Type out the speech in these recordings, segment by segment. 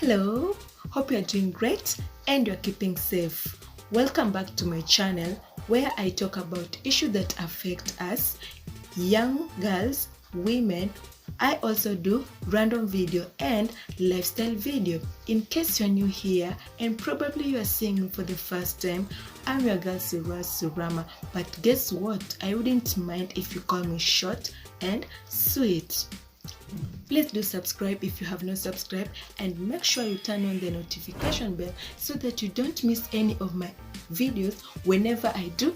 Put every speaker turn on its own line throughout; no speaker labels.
Hello, hope you're doing great and you're keeping safe. Welcome back to my channel where I talk about issues that affect us, young girls, women. I also do random video and lifestyle video. In case you're new here and probably you are seeing me for the first time, I'm your girl Sirama. But guess what? I wouldn't mind if you call me short and sweet. Please do subscribe if you have not subscribed, and make sure you turn on the notification bell so that you don't miss any of my videos whenever I do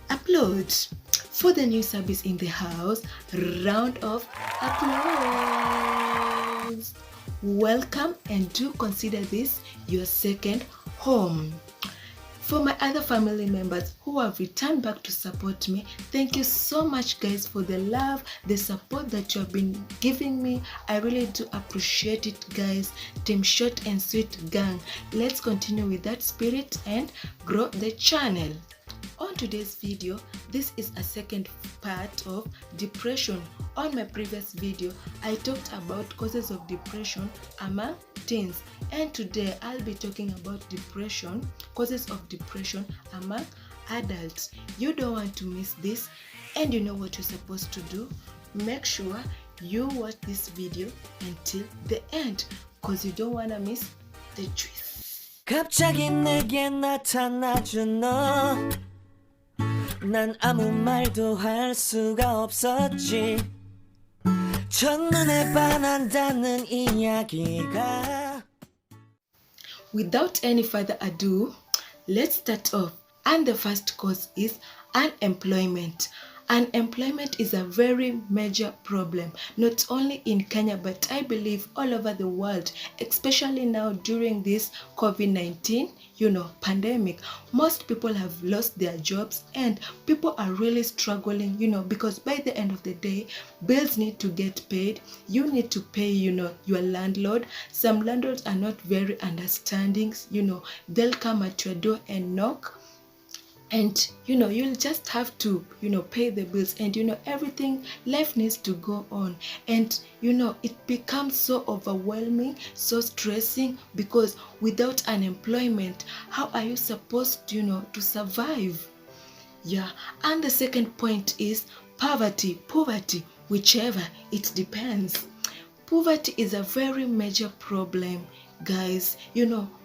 upload. For the new subbies in the house, round of applause. Welcome, and do consider this your second home. For my other family members who have returned back to support me, thank you so much guys for the love, the support that you have been giving me. I really do appreciate it guys. Team Short and Sweet gang, let's continue with that spirit and grow the channel. On today's video, this is a second part of depression. On my previous video, I talked about causes of depression among teens, and today I'll be talking about depression, causes of depression among adults. You don't want to miss this, and you know what you're supposed to do. Make sure you watch this video until the end because you don't want to miss the truth.
갑자기 내게 나타나준 너, 난 아무 말도 할 수가 없었지. 첫눈에 반한다는 이야기가.
Without any further ado, let's start off. And the first cause is unemployment. Unemployment is a very major problem, not only in Kenya, but I believe all over the world, especially now during this COVID-19, pandemic. Most people have lost their jobs and people are really struggling, because by the end of the day, bills need to get paid. You need to pay, your landlord. Some landlords are not very understanding, they'll come at your door and knock. And you'll just have to pay the bills, and everything, life needs to go on, and it becomes so overwhelming, so stressing, because without unemployment, how are you supposed to survive? And the second point is poverty, whichever, it depends. Poverty is a very major problem guys.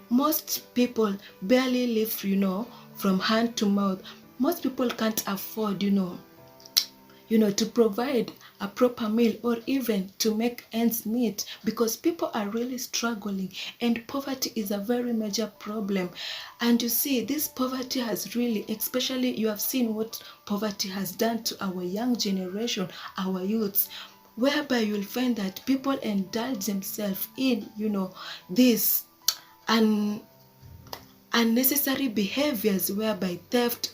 Most people barely live from hand to mouth. Most people can't afford to provide a proper meal or even to make ends meet, because people are really struggling, and poverty is a very major problem. And you see, this poverty has really, especially you have seen what poverty has done to our young generation, our youths, whereby you'll find that people indulge themselves in this unnecessary behaviors, whereby theft,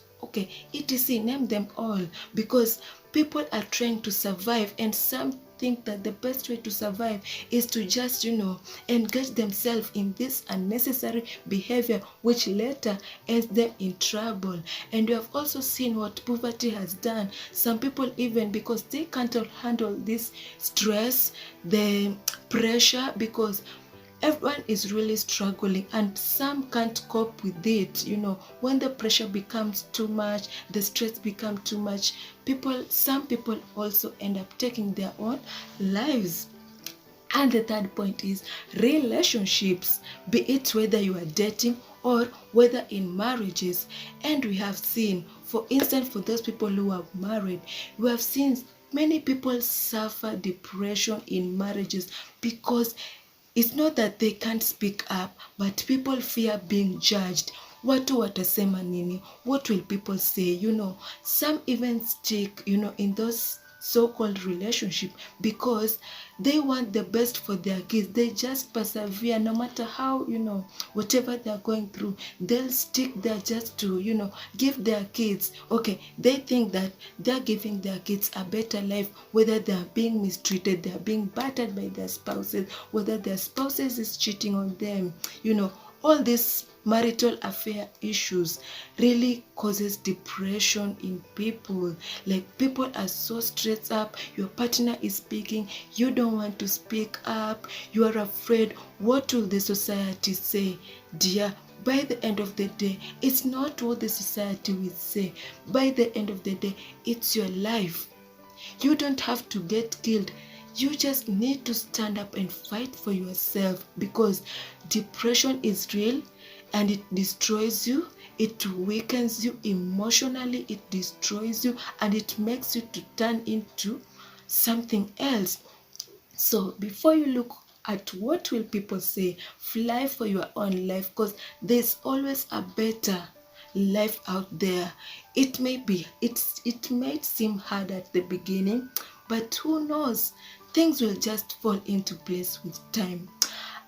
etc, name them all, because people are trying to survive, and some think that the best way to survive is to just engage themselves in this unnecessary behavior, which later ends them in trouble. And you have also seen what poverty has done. Some people, even because they can't handle this stress, the pressure, because everyone is really struggling, and some can't cope with it. When the pressure becomes too much, the stress becomes too much, some people also end up taking their own lives. And the third point is relationships, be it whether you are dating or whether in marriages. And we have seen, for instance, for those people who are married, we have seen many people suffer depression in marriages, because it's not that they can't speak up, but people fear being judged. Watu watasema nini? What will people say? Some even stick, in those so-called relationship because they want the best for their kids. They just persevere no matter how, whatever they're going through, they'll stick there just to, give their kids. They think that they're giving their kids a better life, whether they're being mistreated, they're being battered by their spouses, whether their spouses is cheating on them, all these marital affair issues really causes depression in people. Like, people are so stressed up, your partner is speaking, you don't want to speak up, you are afraid, what will the society say? Dear, by the end of the day, it's not what the society will say. By the end of the day, it's your life. You don't have to get killed. You just need to stand up and fight for yourself, because depression is real and it destroys you. It weakens you emotionally, it destroys you, and it makes you to turn into something else. So before you look at what will people say, fly for your own life, because there's always a better life out there. It might seem hard at the beginning, but who knows, things will just fall into place with time.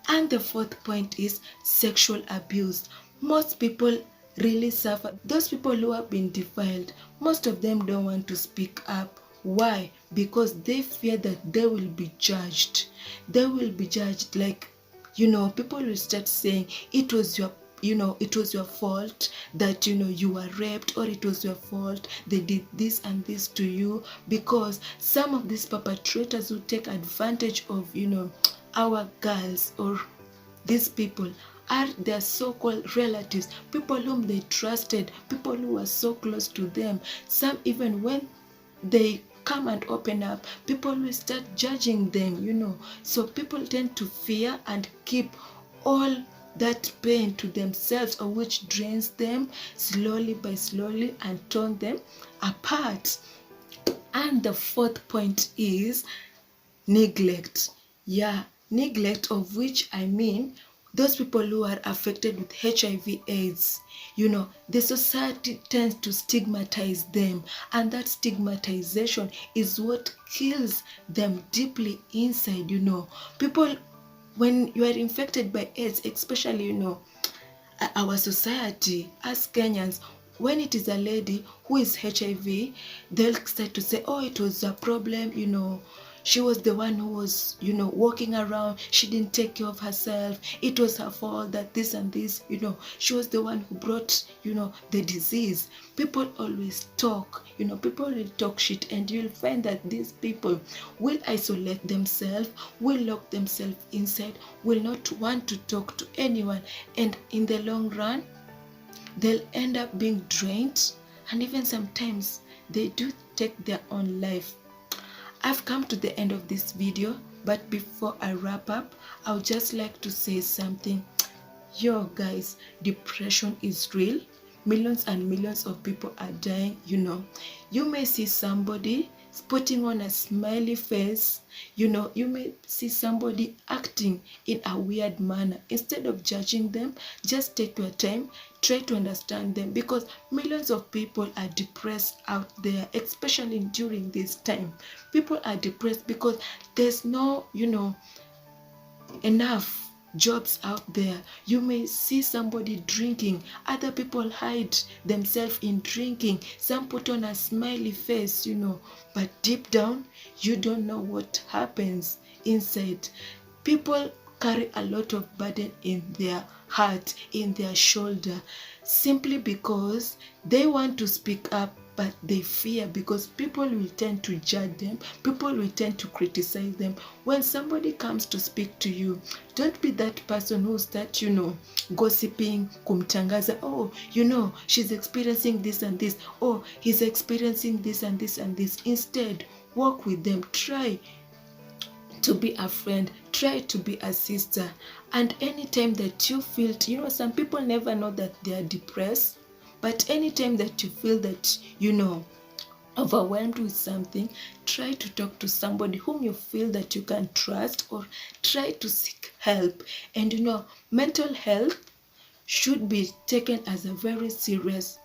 And the fourth point is sexual abuse. Most people really suffer. Those people who have been defiled, most of them don't want to speak up. Why? Because they fear that they will be judged. They will be judged, like, people will start saying it was your fault that you were raped, or it was your fault they did this and this to you. Because some of these perpetrators who take advantage of our girls, or these people, are their so-called relatives, people whom they trusted, people who were so close to them. Some, even when they come and open up, people will start judging them. So people tend to fear and keep all that pain to themselves, or which drains them slowly by slowly and turn them apart. And the fourth point is neglect. Neglect, of which I mean those people who are affected with HIV/AIDS. The society tends to stigmatize them, and that stigmatization is what kills them deeply inside. People, when you are infected by AIDS, especially our society as Kenyans, when it is a lady who is HIV, they'll start to say, oh, it was a problem, she was the one who was walking around, she didn't take care of herself, it was her fault that this and this, she was the one who brought the disease. People always talk, people will talk shit, and you'll find that these people will isolate themselves, will lock themselves inside, will not want to talk to anyone, and in the long run they'll end up being drained, and even sometimes they do take their own life. I've come to the end of this video, but before I wrap up, I would just like to say something. Yo guys, depression is real. Millions and millions of people are dying. You may see somebody putting on a smiley face, you may see somebody acting in a weird manner. Instead of judging them, just take your time, try to understand them, because millions of people are depressed out there, especially during this time. People are depressed because there's no enough jobs out there. You may see somebody drinking, other people hide themselves in drinking, some put on a smiley face, but deep down you don't know what happens inside. People carry a lot of burden in their heart, in their shoulder, simply because they want to speak up, but they fear, because people will tend to judge them, people will tend to criticize them. When somebody comes to speak to you, don't be that person who start gossiping, kumtangaza, oh, she's experiencing this and this, oh, he's experiencing this and this and this. Instead, walk with them, try to be a friend, try to be a sister. And anytime that you feel, some people never know that they are depressed, but anytime that you feel that, overwhelmed with something, try to talk to somebody whom you feel that you can trust, or try to seek help. And mental health should be taken as a very serious,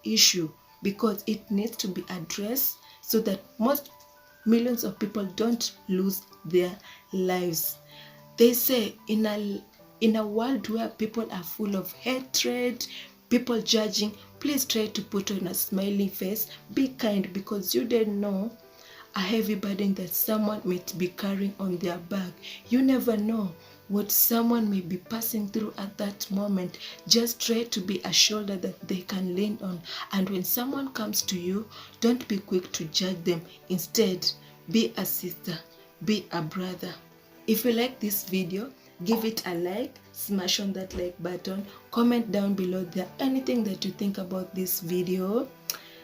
issue, because it needs to be addressed so that millions of people don't lose their lives. They say in a world where people are full of hatred, people judging, please try to put on a smiling face, be kind, because you don't know a heavy burden that someone might be carrying on their back. You never know what someone may be passing through at that moment. Just try to be a shoulder that they can lean on. And when someone comes to you, don't be quick to judge them. Instead, be a sister, be a brother. If you like this video, give it a like, smash on that like button, comment down below there anything that you think about this video.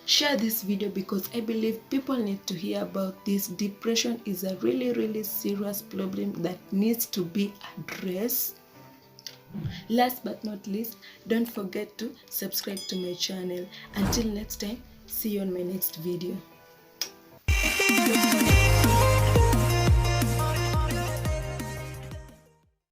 Share this video because I believe people need to hear about this. Depression is a really serious problem that needs to be addressed. Last but not least, don't forget to subscribe to my channel. Until next time, see you on my next video.